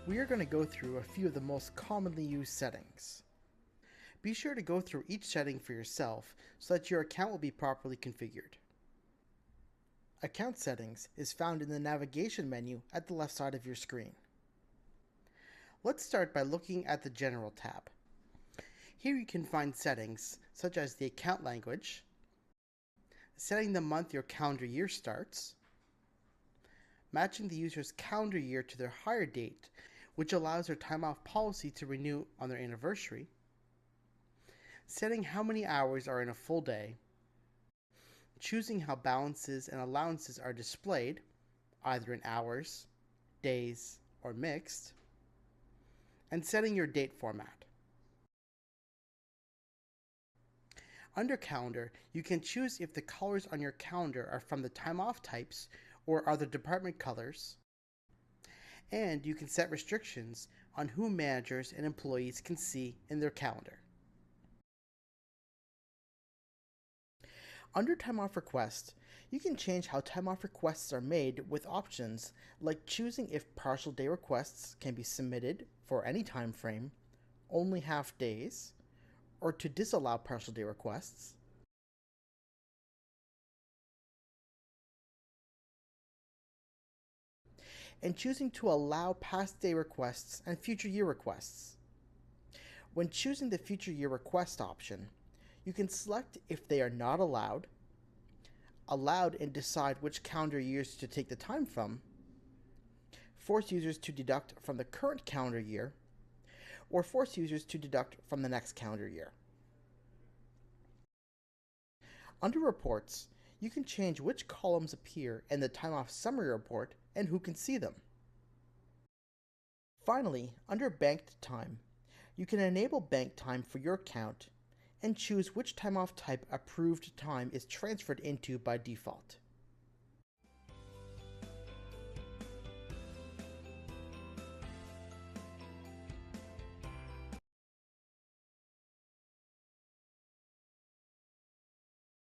we are going to go through a few of the most commonly used settings. Be sure to go through each setting for yourself so that your account will be properly configured. Account Settings is found in the navigation menu at the left side of your screen. Let's start by looking at the General tab. Here you can find settings such as the account language, setting the month your calendar year starts, matching the user's calendar year to their hire date, which allows their time off policy to renew on their anniversary, setting how many hours are in a full day, choosing how balances and allowances are displayed, either in hours, days, or mixed, and setting your date format. Under Calendar, you can choose if the colors on your calendar are from the time off types or are the department colors, and you can set restrictions on who managers and employees can see in their calendar. Under Time Off Request, you can change how time off requests are made with options like choosing if partial day requests can be submitted for any time frame, only half days, or to disallow partial day requests, and choosing to allow past day requests and future year requests. When choosing the future year request option, you can select if they are not allowed and decide which calendar years to take the time from, force users to deduct from the current calendar year, or force users to deduct from the next calendar year. Under Reports, you can change which columns appear in the Time Off Summary Report and who can see them. Finally, under Banked Time, you can enable bank time for your account and choose which time off type approved time is transferred into by default.